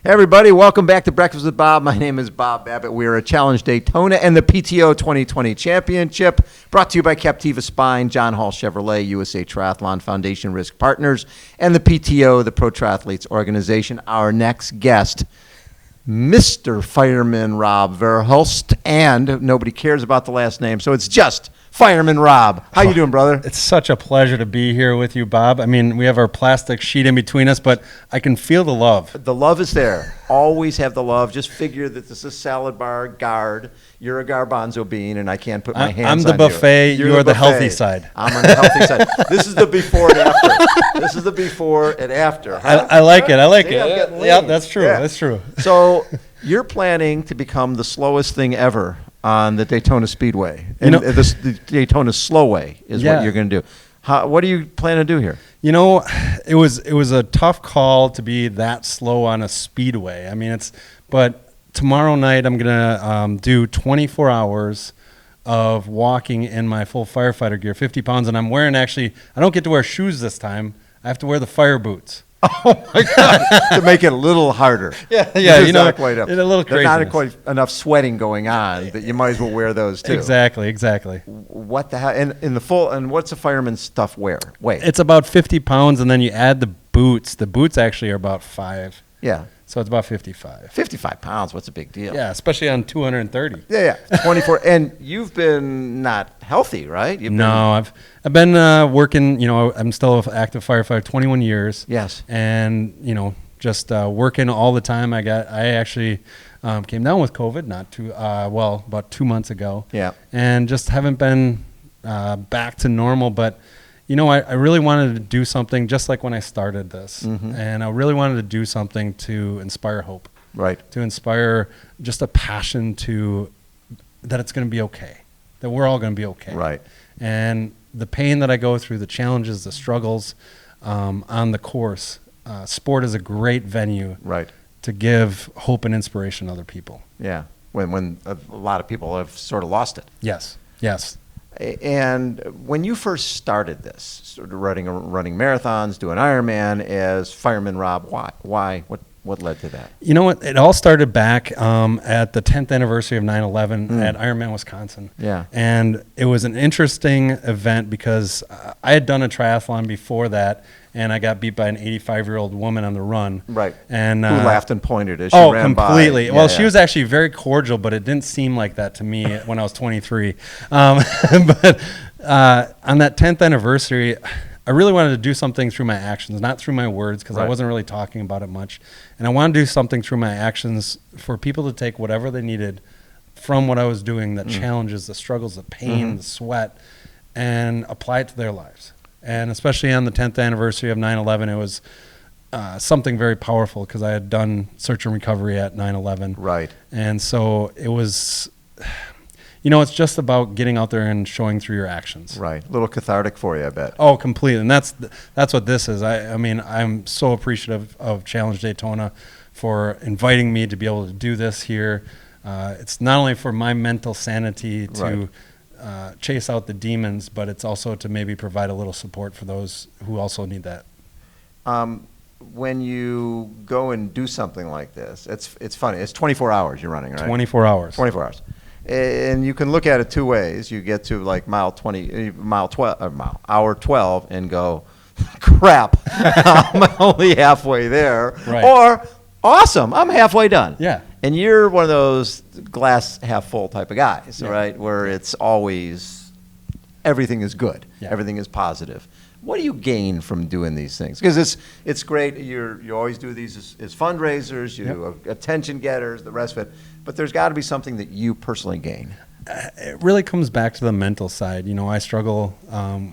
Hey everybody, welcome back to Breakfast with Bob. My name is Bob Babbitt. We are at Challenge Daytona and the PTO 2020 Championship, brought to you by Captiva Spine, John Hall Chevrolet, USA Triathlon Foundation Risk Partners, and the PTO, the Pro Triathletes Organization. Our next guest, Mr. Fireman Rob Verhelst, and nobody cares about the last name, so it's just Fireman Rob. How you doing, brother? It's such a pleasure to be here with you, Bob. I mean, we have our plastic sheet in between us, but I can feel the love. The love is there. Always have the love. Just figure that this is salad bar guard. You're a garbanzo bean, and I can't put my hands on you. I'm the buffet. You're the healthy side. I'm on the healthy side. This is the before and after. This is the before and after. Huh? I like it. I like See, it. Yeah, that's true. Yeah. That's true. So you're planning to become the slowest thing ever on the Daytona Speedway. And the Daytona Slowway is what you're going to do. What do you plan to do here? You know, it was a tough call to be that slow on a speedway. I mean, but tomorrow night I'm going to do 24 hours of walking in my full firefighter gear, 50 pounds, and I'm wearing I don't get to wear shoes this time. I have to wear the fire boots. Oh my God! To make it a little harder. Yeah, you know, a little crazy. There's not quite enough sweating going on that you might as well wear those too. Exactly. What the hell? And what's the fireman's stuff weigh? It's about 50 pounds, and then you add the boots. The boots actually are about 5. Yeah. So it's about 55. 55 pounds. What's a big deal? Yeah, especially on 230. Yeah. 24. And you've been not healthy, right? I've been working. You know, I'm still an active firefighter, 21 years. Yes. And just working all the time. I actually came down with COVID about 2 months ago. Yeah. And just haven't been back to normal, but. I really wanted to do something just like when I started this. Mm-hmm. And I really wanted to do something to inspire hope. Right. To inspire just a passion that it's going to be okay, that we're all going to be okay. Right. And the pain that I go through, the challenges, the struggles on the course, sport is a great venue to give hope and inspiration to other people. Yeah. When a lot of people have sort of lost it. Yes. And when you first started this, sort of running marathons, doing Ironman as Fireman Rob, why? What led to that? You know what? It all started back at the 10th anniversary of 9/11 at Ironman, Wisconsin. Yeah. And it was an interesting event because I had done a triathlon before that, and I got beat by an 85-year-old woman on the run. Right. And who laughed and pointed as she ran by. Oh, completely. Well, she was actually very cordial, but it didn't seem like that to me when I was 23. But on that 10th anniversary, I really wanted to do something through my actions, not through my words, because I wasn't really talking about it much. And I wanted to do something through my actions for people to take whatever they needed from what I was doing, the challenges, the struggles, the pain, the sweat, and apply it to their lives. And especially on the 10th anniversary of 9/11, it was something very powerful because I had done search and recovery at 9/11. Right. And so it was... it's just about getting out there and showing through your actions. Right. A little cathartic for you, I bet. Oh, completely. And that's what this is. I mean, I'm so appreciative of Challenge Daytona for inviting me to be able to do this here. It's not only for my mental sanity to chase out the demons, but it's also to maybe provide a little support for those who also need that. When you go and do something like this, it's funny. It's 24 hours you're running, right? 24 hours. 24 hours. And you can look at it two ways. You get to like hour 12 and go, crap, I'm only halfway there. Right. Or, awesome, I'm halfway done. Yeah. And you're one of those glass half full type of guys, right? Where it's always, everything is good. Yeah. Everything is positive. What do you gain from doing these things? Because it's great. You always do these as fundraisers, attention getters, the rest of it. But there's got to be something that you personally gain. It really comes back to the mental side. I struggle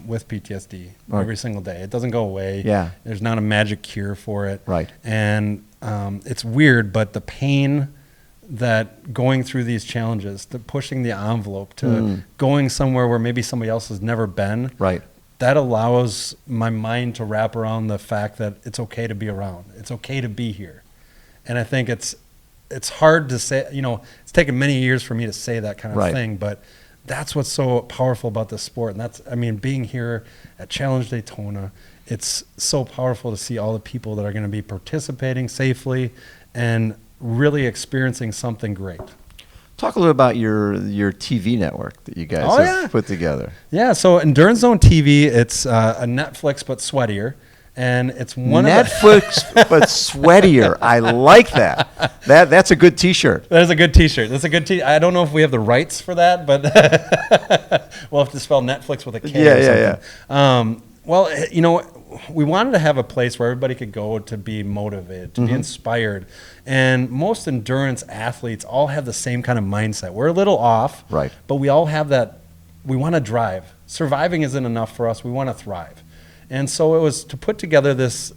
with PTSD every single day. It doesn't go away. Yeah. There's not a magic cure for it. Right. And it's weird, but the pain that going through these challenges, to pushing the envelope, to going somewhere where maybe somebody else has never been. Right. That allows my mind to wrap around the fact that it's okay to be around. It's okay to be here. And I think it's hard to say, it's taken many years for me to say that kind of thing, but that's what's so powerful about this sport. And being here at Challenge Daytona, it's so powerful to see all the people that are going to be participating safely and really experiencing something great. Talk a little about your TV network that you guys have put together. Yeah, so Endurance Zone TV, it's a Netflix but sweatier, and it's one Netflix but sweatier. I like that. That's a good T-shirt. That is a good T-shirt. That's a good T. I don't know if we have the rights for that, but we'll have to spell Netflix with a K. Yeah. Well, you know, we wanted to have a place where everybody could go to be motivated, to be inspired. And most endurance athletes all have the same kind of mindset. We're a little off, right? But we all have that. We want to drive. Surviving isn't enough for us. We want to thrive. And so it was to put together this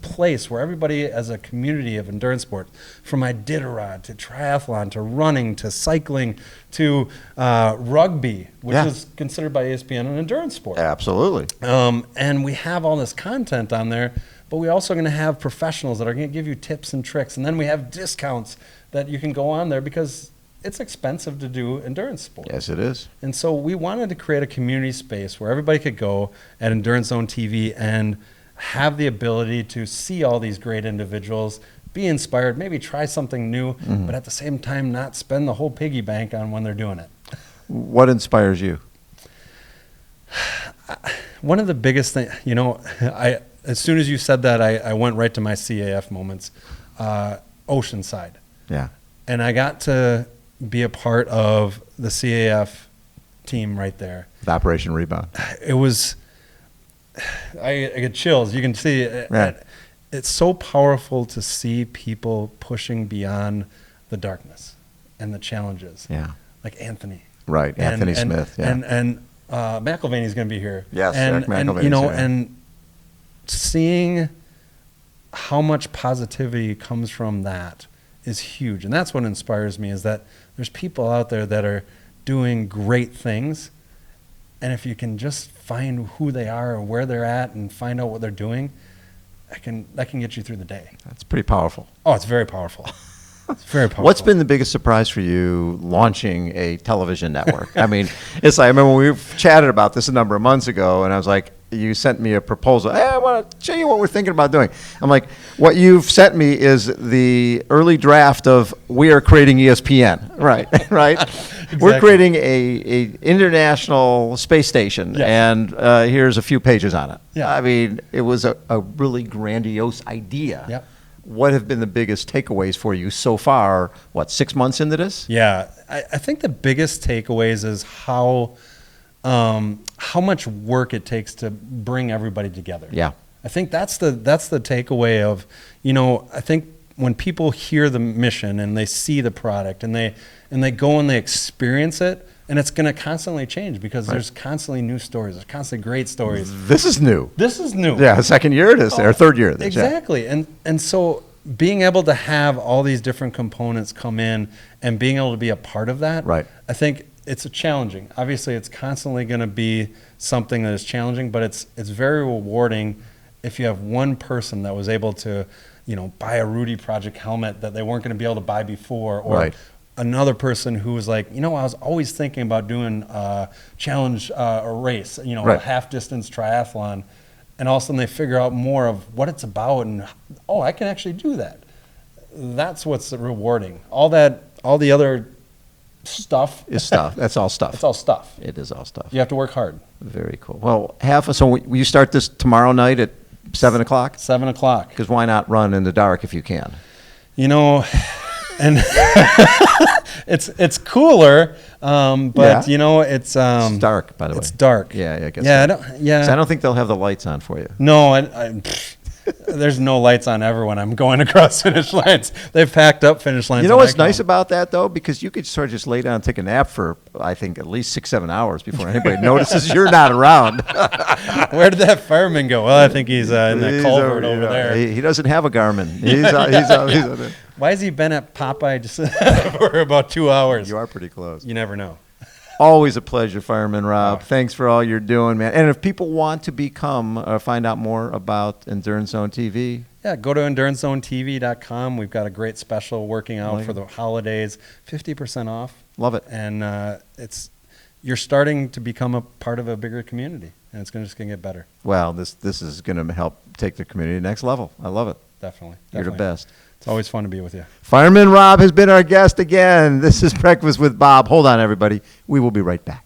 place where everybody as a community of endurance sport, from Iditarod to triathlon to running to cycling to rugby, which is considered by ESPN an endurance sport. Absolutely. And we have all this content on there, but we're also going to have professionals that are going to give you tips and tricks. And then we have discounts that you can go on there because it's expensive to do endurance sport. Yes, it is. And so we wanted to create a community space where everybody could go at Endurance Zone TV and have the ability to see all these great individuals, be inspired, maybe try something new, but at the same time not spend the whole piggy bank on when they're doing it. What inspires you? One of the biggest things, you know, as soon as you said that, I went right to my CAF moments. Oceanside. Yeah. And I got to be a part of the CAF team right there. With Operation Rebound. It was, I get chills. You can see it. It's so powerful to see people pushing beyond the darkness and the challenges. Yeah. Like Anthony. Right, Anthony Smith. Yeah. And McElvaney's going to be here. Yes, and McElvaney's you know, here. and seeing how much positivity comes from that is huge. And that's what inspires me, is that there's people out there that are doing great things. And if you can just find who they are or where they're at and find out what they're doing, that can get you through the day. That's pretty powerful. Oh, it's very powerful. It's very powerful. What's been the biggest surprise for you launching a television network? I mean, it's like, I remember when we chatted about this a number of months ago, and I was like, you sent me a proposal. Hey, I want to show you what we're thinking about doing. I'm like, what you've sent me is the early draft of we are creating ESPN. Right, right. Exactly. We're creating a international space station, and here's a few pages on it. Yeah. I mean, it was a really grandiose idea. Yep. What have been the biggest takeaways for you so far, 6 months into this? Yeah, I think the biggest takeaways is how much work it takes to bring everybody together. Yeah. I think that's the takeaway of, you know, I think when people hear the mission and they see the product and they go and they experience it, and it's going to constantly change because there's constantly new stories. There's constantly great stories. This is new. Yeah, second year it is, or third year it is. Exactly. Yeah. And so being able to have all these different components come in and being able to be a part of that, right. I think it's challenging. Obviously, it's constantly going to be something that is challenging, but it's very rewarding if you have one person that was able to, you know, buy a Rudy Project helmet that they weren't going to be able to buy before, or another person who was like, you know, I was always thinking about doing a challenge, a race, you know, a half-distance triathlon, and all of a sudden they figure out more of what it's about, and I can actually do that. That's what's rewarding. All the other stuff is stuff. That's all stuff. It's all stuff. It is all stuff. You have to work hard. Very cool. Well, so will you start this tomorrow night at 7 o'clock? 7 o'clock. Because why not run in the dark if you can? You know, and it's cooler, but you know, it's dark, by the way. It's dark. Yeah, I guess. Yeah. So I don't think they'll have the lights on for you. No, there's no lights on ever when I'm going across finish lines. They've packed up finish lines. You know what's nice about that, though? Because you could sort of just lay down and take a nap for, I think, at least 6-7 hours before anybody notices you're not around. Where did that fireman go? Well, I think he's in that culvert over there. He doesn't have a Garmin. He's out there. Why has he been at Popeye just for about 2 hours? You are pretty close. You never know. Always a pleasure, Fireman Rob. Thanks for all you're doing, man. And if people want to become find out more about Endurance Zone TV, go to EnduranceZoneTV.com. We've got a great special working out for the holidays, 50% off. Love it. And you're starting to become a part of a bigger community, and it's just going to get better. Well, this is going to help take the community to the next level. I love it. definitely. You're the Definitely. best. It's always fun to be with you. Fireman Rob has been our guest again. This is Breakfast with Bob. Hold on, everybody. We will be right back.